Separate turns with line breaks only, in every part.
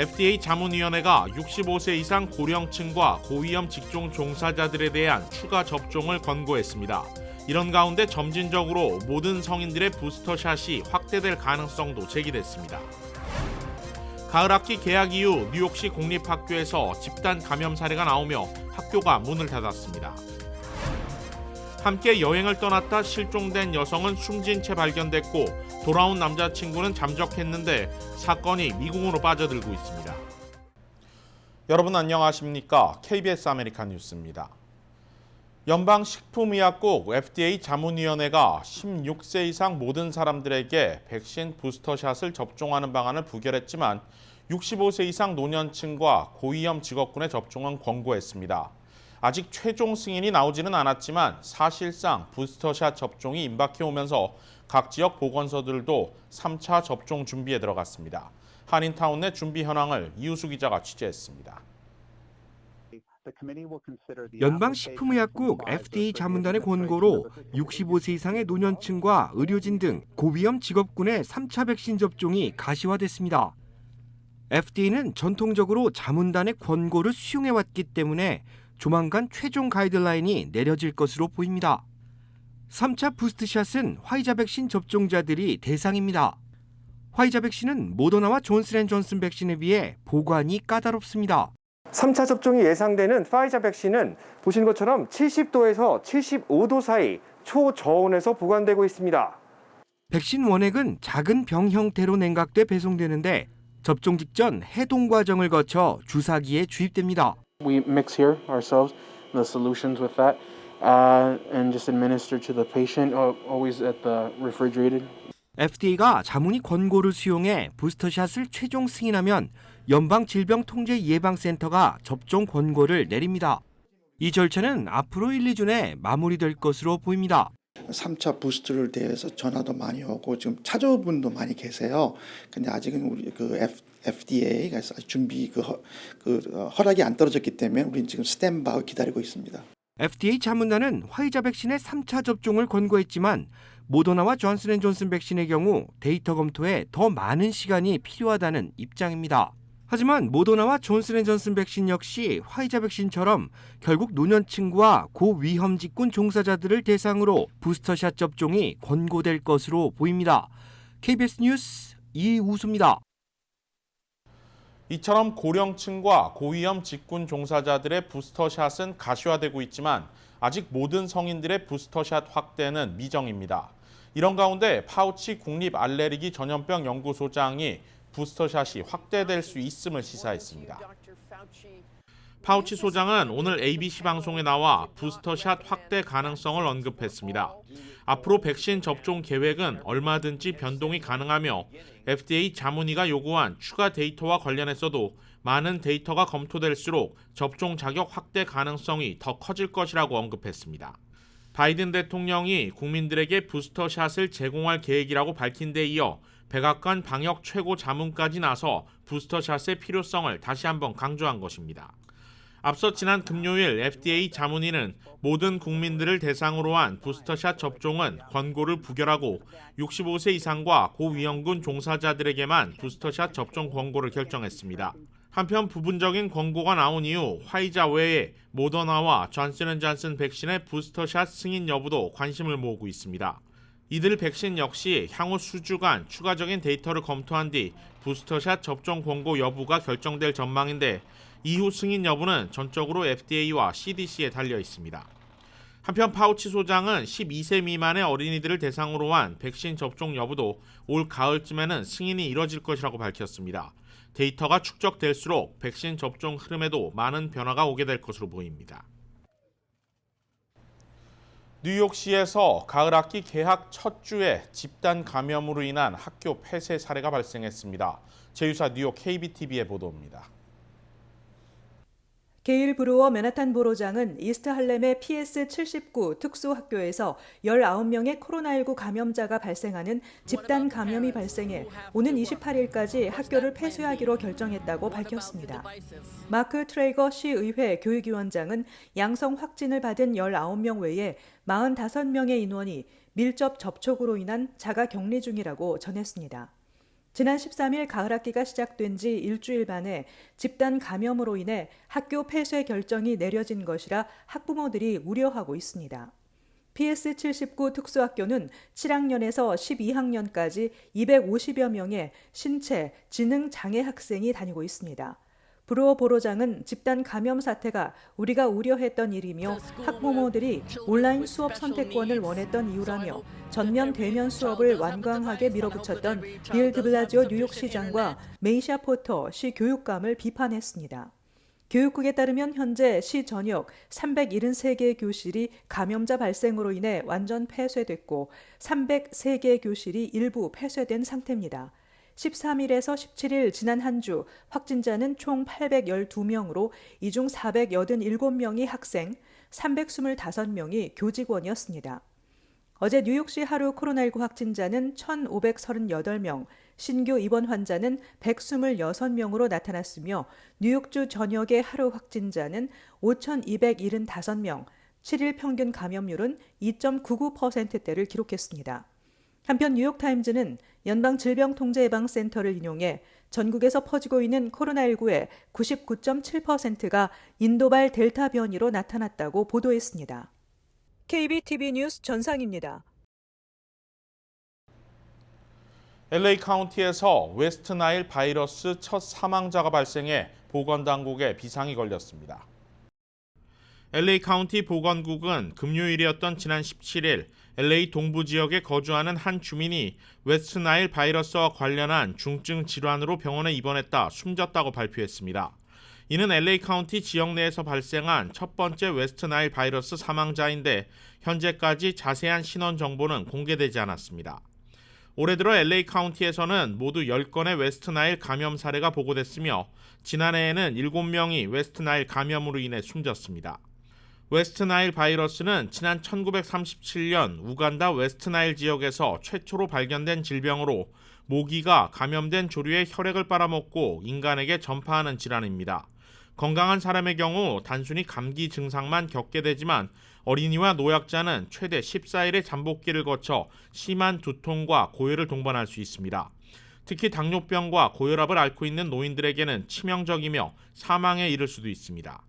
FDA 자문위원회가 65세 이상 고령층과 고위험 직종 종사자들에 대한 추가 접종을 권고했습니다. 이런 가운데 점진적으로 모든 성인들의 부스터샷이 확대될 가능성도 제기됐습니다. 가을 학기 개학 이후 뉴욕시 공립학교에서 집단 감염 사례가 나오며 학교가 문을 닫았습니다. 함께 여행을 떠났다 실종된 여성은 숨진 채 발견됐고 돌아온 남자친구는 잠적했는데 사건이 미궁으로 빠져들고 있습니다. 여러분 안녕하십니까? KBS 아메리칸 뉴스입니다. 연방식품의약국 FDA 자문위원회가 16세 이상 모든 사람들에게 백신 부스터샷을 접종하는 방안을 부결했지만 65세 이상 노년층과 고위험 직업군의 접종은 권고했습니다. 아직 최종 승인이 나오지는 않았지만 사실상 부스터샷 접종이 임박해오면서 각 지역 보건소들도 3차 접종 준비에 들어갔습니다. 한인타운 내 준비 현황을 이우수 기자가 취재했습니다.
연방식품의약국 FDA 자문단의 권고로 65세 이상의 노년층과 의료진 등 고위험 직업군의 3차 백신 접종이 가시화됐습니다. FDA는 전통적으로 자문단의 권고를 수용해왔기 때문에 조만간 최종 가이드라인이 내려질 것으로 보입니다. 3차 부스트샷은 화이자 백신 접종자들이 대상입니다. 화이자 백신은 모더나와 존슨앤존슨 백신에 비해 보관이 까다롭습니다. 3차 접종이 예상되는 파이자 백신은 보시는 것처럼 70도에서 75도 사이 초저온에서 보관되고 있습니다. 백신 원액은 작은 병 형태로 냉각돼 배송되는데 접종 직전 해동 과정을 거쳐 주사기에 주입됩니다.
We mix here ourselves the solutions with that and just administer to the patient always at the refrigerated.
FDA가 자문위 권고를 수용해 부스터샷을 최종 승인하면 연방질병통제예방센터가 접종 권고를 내립니다. 이 절차는 앞으로 1, 2주내 마무리될 것으로 보입니다.
3차 부스트를 대해서 전화도 많이 오고 지금 찾아온 분도 많이 계세요. 근데 아직은 우리 FDA가 준비 허락이 안 떨어졌기 때문에 우리는 지금 스탠바이 기다리고 있습니다.
FDA 자문단은 화이자 백신의 3차 접종을 권고했지만 모더나와 존슨앤존슨 백신의 경우 데이터 검토에 더 많은 시간이 필요하다는 입장입니다. 하지만 모더나와 존슨앤존슨 백신 역시 화이자 백신처럼 결국 노년층과 고위험 직군 종사자들을 대상으로 부스터샷 접종이 권고될 것으로 보입니다. KBS 뉴스 이우수입니다.
이처럼 고령층과 고위험 직군 종사자들의 부스터샷은 가시화되고 있지만 아직 모든 성인들의 부스터샷 확대는 미정입니다. 이런 가운데 파우치 국립알레르기 전염병 연구소장이 부스터샷이 확대될 수 있음을 시사했습니다. 파우치 소장은 오늘 ABC 방송에 나와 부스터샷 확대 가능성을 언급했습니다. 앞으로 백신 접종 계획은 얼마든지 변동이 가능하며 FDA 자문위가 요구한 추가 데이터와 관련해서도 많은 데이터가 검토될수록 접종 자격 확대 가능성이 더 커질 것이라고 언급했습니다. 바이든 대통령이 국민들에게 부스터샷을 제공할 계획이라고 밝힌 데 이어 백악관 방역 최고 자문까지 나서 부스터샷의 필요성을 다시 한번 강조한 것입니다. 앞서 지난 금요일 FDA 자문위는 모든 국민들을 대상으로 한 부스터샷 접종은 권고를 부결하고 65세 이상과 고위험군 종사자들에게만 부스터샷 접종 권고를 결정했습니다. 한편 부분적인 권고가 나온 이후 화이자 외에 모더나와 존슨앤존슨 백신의 부스터샷 승인 여부도 관심을 모으고 있습니다. 이들 백신 역시 향후 수주간 추가적인 데이터를 검토한 뒤 부스터샷 접종 권고 여부가 결정될 전망인데 이후 승인 여부는 전적으로 FDA와 CDC에 달려 있습니다. 한편 파우치 소장은 12세 미만의 어린이들을 대상으로 한 백신 접종 여부도 올 가을쯤에는 승인이 이뤄질 것이라고 밝혔습니다. 데이터가 축적될수록 백신 접종 흐름에도 많은 변화가 오게 될 것으로 보입니다. 뉴욕시에서 가을 학기 개학 첫 주에 집단 감염으로 인한 학교 폐쇄 사례가 발생했습니다. 제휴사 뉴욕 KBTV의 보도입니다.
게일 브루어 맨하탄 보로장은 이스트 할렘의 PS79 특수학교에서 19명의 코로나19 감염자가 발생하는 집단 감염이 발생해 오는 28일까지 학교를 폐쇄하기로 결정했다고 밝혔습니다. 마크 트레이거 시의회 교육위원장은 양성 확진을 받은 19명 외에 45명의 인원이 밀접 접촉으로 인한 자가 격리 중이라고 전했습니다. 지난 13일 가을학기가 시작된 지 일주일 만에 집단 감염으로 인해 학교 폐쇄 결정이 내려진 것이라 학부모들이 우려하고 있습니다. PS79 특수학교는 7학년에서 12학년까지 250여 명의 신체, 지능 장애 학생이 다니고 있습니다. 브루어 보로장은 집단 감염 사태가 우리가 우려했던 일이며 학부모들이 온라인 수업 선택권을 원했던 이유라며 전면 대면 수업을 완강하게 밀어붙였던 빌 드블라지오 뉴욕시장과 메이샤 포터 시 교육감을 비판했습니다. 교육국에 따르면 현재 시 전역 373개 교실이 감염자 발생으로 인해 완전 폐쇄됐고 303개 교실이 일부 폐쇄된 상태입니다. 13일에서 17일 지난 한 주 확진자는 총 812명으로 이 중 487명이 학생, 325명이 교직원이었습니다. 어제 뉴욕시 하루 코로나19 확진자는 1,538명, 신규 입원 환자는 126명으로 나타났으며 뉴욕주 전역의 하루 확진자는 5,275명, 7일 평균 감염률은 2.99%대를 기록했습니다. 한편 뉴욕타임즈는 연방질병통제예방센터를 인용해 전국에서 퍼지고 있는 코로나19의 99.7%가 인도발 델타 변이로 나타났다고 보도했습니다. KBTV 뉴스 전상입니다.
LA 카운티에서 웨스트 나일 바이러스 첫 사망자가 발생해 보건당국에 비상이 걸렸습니다. LA 카운티 보건국은 금요일이었던 지난 17일 LA 동부 지역에 거주하는 한 주민이 웨스트 나일 바이러스와 관련한 중증 질환으로 병원에 입원했다 숨졌다고 발표했습니다. 이는 LA 카운티 지역 내에서 발생한 첫 번째 웨스트 나일 바이러스 사망자인데 현재까지 자세한 신원 정보는 공개되지 않았습니다. 올해 들어 LA 카운티에서는 모두 10건의 웨스트 나일 감염 사례가 보고됐으며 지난해에는 7명이 웨스트 나일 감염으로 인해 숨졌습니다. 웨스트 나일 바이러스는 지난 1937년 우간다 웨스트 나일 지역에서 최초로 발견된 질병으로 모기가 감염된 조류의 혈액을 빨아먹고 인간에게 전파하는 질환입니다. 건강한 사람의 경우 단순히 감기 증상만 겪게 되지만 어린이와 노약자는 최대 14일의 잠복기를 거쳐 심한 두통과 고열을 동반할 수 있습니다. 특히 당뇨병과 고혈압을 앓고 있는 노인들에게는 치명적이며 사망에 이를 수도 있습니다.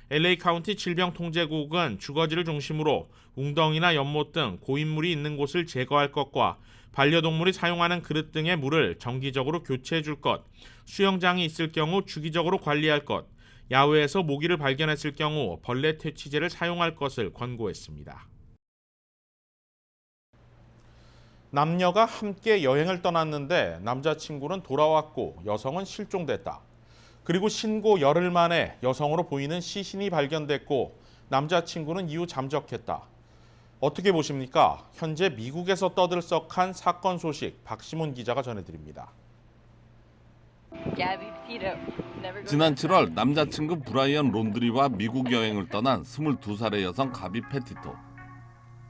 LA 카운티 질병통제국은 주거지를 중심으로 웅덩이나 연못 등 고인물이 있는 곳을 제거할 것과 반려동물이 사용하는 그릇 등의 물을 정기적으로 교체해 줄 것, 수영장이 있을 경우 주기적으로 관리할 것, 야외에서 모기를 발견했을 경우 벌레 퇴치제를 사용할 것을 권고했습니다. 남녀가 함께 여행을 떠났는데 남자친구는 돌아왔고 여성은 실종됐다. 그리고 신고 열흘 만에 여성으로 보이는 시신이 발견됐고 남자친구는 이후 잠적했다. 어떻게 보십니까? 현재 미국에서 떠들썩한 사건 소식 박시문 기자가 전해드립니다.
지난 7월 남자친구 브라이언 론드리와 미국 여행을 떠난 22살의 여성 가비 패티토.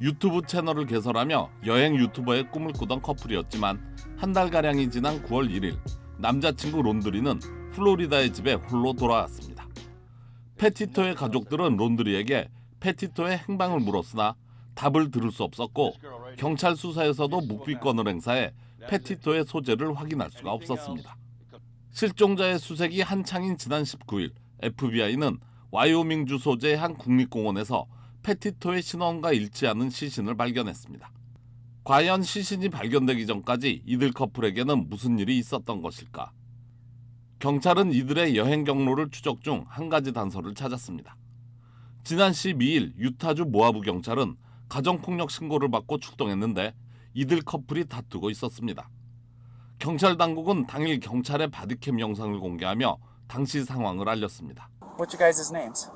유튜브 채널을 개설하며 여행 유튜버의 꿈을 꾸던 커플이었지만 한 달가량이 지난 9월 1일 남자친구 론드리는 플로리다의 집에 홀로 돌아왔습니다. 패티토의 가족들은 론드리에게 패티토의 행방을 물었으나 답을 들을 수 없었고 경찰 수사에서도 묵비권을 행사해 패티토의 소재를 확인할 수가 없었습니다. 실종자의 수색이 한창인 지난 19일 FBI는 와이오밍주 소재의 한 국립공원에서 패티토의 신원과 일치하는 시신을 발견했습니다. 과연 시신이 발견되기 전까지 이들 커플에게는 무슨 일이 있었던 것일까? 경찰은 이들의 여행 경로를 추적 중 한 가지 단서를 찾았습니다. 지난 12일 유타주 모하부 경찰은 가정폭력 신고를 받고 출동했는데 이들 커플이 다투고 있었습니다. 경찰 당국은 당일 경찰의 바디캠 영상을 공개하며 당시 상황을 알렸습니다.
What's your guys' names?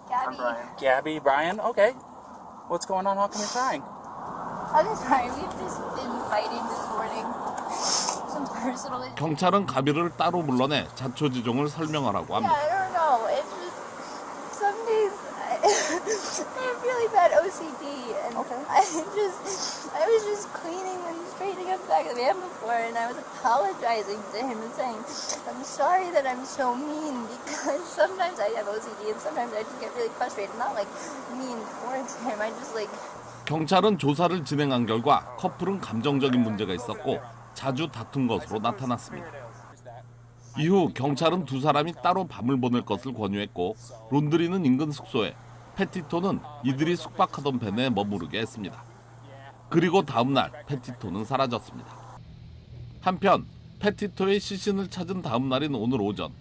Gabby.
Gabby, Brian. Okay. What's going on? How come you're crying?
I'm sorry, we've just been fighting this morning. Some personal issues.
경찰은 가비를 따로 불러내 자초지종을 설명하라고
Yeah,
합니다.
I don't know. It's just some days I have really bad OCD, and I was just cleaning and straightening up the back of the van before, and I was apologizing to him and saying, I'm sorry that I'm so mean because sometimes I have OCD and sometimes I just get really frustrated. Not like mean towards him. I just like.
경찰은 조사를 진행한 결과 커플은 감정적인 문제가 있었고 자주 다툰 것으로 나타났습니다. 이후 경찰은 두 사람이 따로 밤을 보낼 것을 권유했고 론드리는 인근 숙소에, 페티토는 이들이 숙박하던 밴에 머무르게 했습니다. 그리고 다음 날 페티토는 사라졌습니다. 한편 페티토의 시신을 찾은 다음 날인 오늘 오전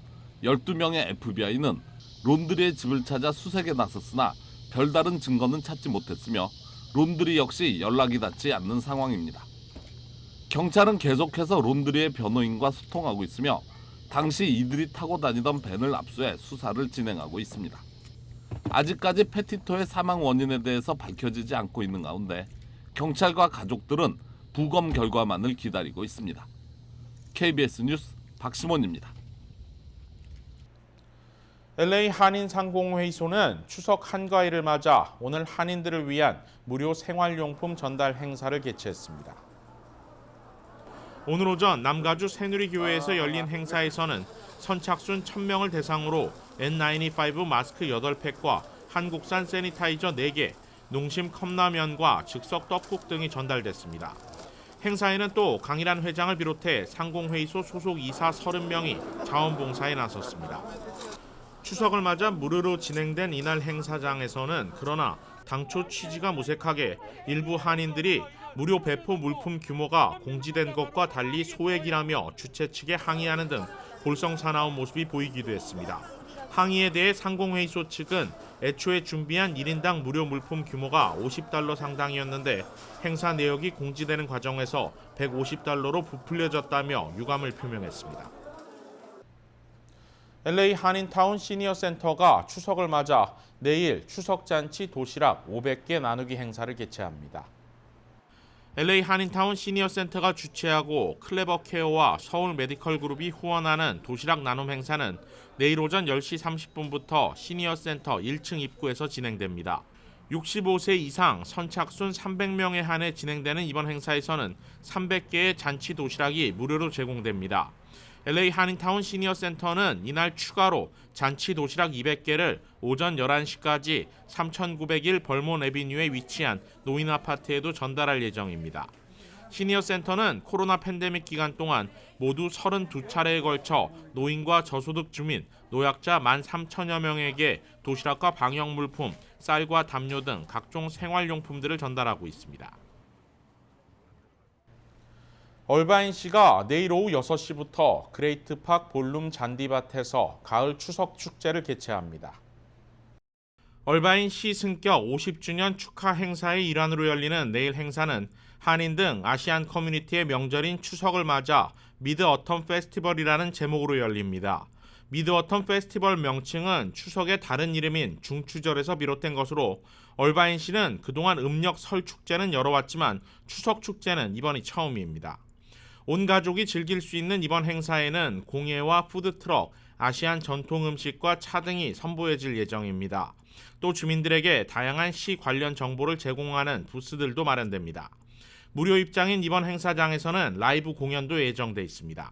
12명의 FBI는 론드리의 집을 찾아 수색에 나섰으나 별다른 증거는 찾지 못했으며 론드리 역시 연락이 닿지 않는 상황입니다. 경찰은 계속해서 론드리의 변호인과 소통하고 있으며 당시 이들이 타고 다니던 밴을 압수해 수사를 진행하고 있습니다. 아직까지 페티토의 사망 원인에 대해서 밝혀지지 않고 있는 가운데 경찰과 가족들은 부검 결과만을 기다리고 있습니다. KBS 뉴스 박시몬입니다.
LA 한인상공회의소는 추석 한가위를 맞아 오늘 한인들을 위한 무료 생활용품 전달 행사를 개최했습니다. 오늘 오전 남가주 새누리교회에서 열린 행사에서는 선착순 1,000명을 대상으로 N95 마스크 8팩과 한국산 세니타이저 4개, 농심 컵라면과 즉석 떡국 등이 전달됐습니다. 행사에는 또 강일한 회장을 비롯해 상공회의소 소속 이사 30명이 자원봉사에 나섰습니다. 추석을 맞아 무료로 진행된 이날 행사장에서는 그러나 당초 취지가 무색하게 일부 한인들이 무료 배포 물품 규모가 공지된 것과 달리 소액이라며 주최 측에 항의하는 등 볼썽사나운 모습이 보이기도 했습니다. 항의에 대해 상공회의소 측은 애초에 준비한 1인당 무료 물품 규모가 $50 상당이었는데 행사 내역이 공지되는 과정에서 $150로 부풀려졌다며 유감을 표명했습니다. LA 한인타운 시니어센터가 추석을 맞아 내일 추석잔치 도시락 500개 나누기 행사를 개최합니다. LA 한인타운 시니어센터가 주최하고 클레버케어와 서울 메디컬 그룹이 후원하는 도시락 나눔 행사는 내일 오전 10시 30분부터 시니어센터 1층 입구에서 진행됩니다. 65세 이상 선착순 300명에 한해 진행되는 이번 행사에서는 300개의 잔치 도시락이 무료로 제공됩니다. LA 한인타운 시니어센터는 이날 추가로 잔치 도시락 200개를 오전 11시까지 3901 벌몬 애비뉴에 위치한 노인 아파트에도 전달할 예정입니다. 시니어센터는 코로나 팬데믹 기간 동안 모두 32차례에 걸쳐 노인과 저소득 주민, 노약자 13,000여 명에게 도시락과 방역물품, 쌀과 담요 등 각종 생활용품들을 전달하고 있습니다. 얼바인시가 내일 오후 6시부터 그레이트팍 볼룸 잔디밭에서 가을 추석 축제를 개최합니다. 얼바인시 승격 50주년 축하 행사의 일환으로 열리는 내일 행사는 한인 등 아시안 커뮤니티의 명절인 추석을 맞아 미드 어텀 페스티벌이라는 제목으로 열립니다. 미드 어텀 페스티벌 명칭은 추석의 다른 이름인 중추절에서 비롯된 것으로 얼바인시는 그동안 음력 설 축제는 열어왔지만 추석 축제는 이번이 처음입니다. 온 가족이 즐길 수 있는 이번 행사에는 공예와 푸드트럭, 아시안 전통 음식과 차 등이 선보여질 예정입니다. 또 주민들에게 다양한 시 관련 정보를 제공하는 부스들도 마련됩니다. 무료 입장인 이번 행사장에서는 라이브 공연도 예정돼 있습니다.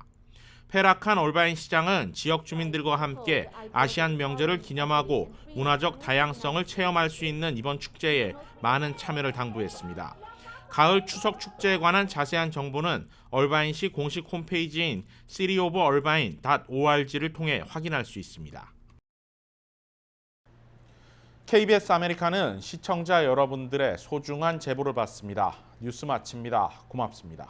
페라칸 얼바인 시장은 지역 주민들과 함께 아시안 명절을 기념하고 문화적 다양성을 체험할 수 있는 이번 축제에 많은 참여를 당부했습니다. 가을 추석 축제에 관한 자세한 정보는 얼바인시 공식 홈페이지인 cityofalbine.org를 통해 확인할 수 있습니다. KBS 아메리카는 시청자 여러분들의 소중한 제보를 받습니다. 뉴스 마칩니다. 고맙습니다.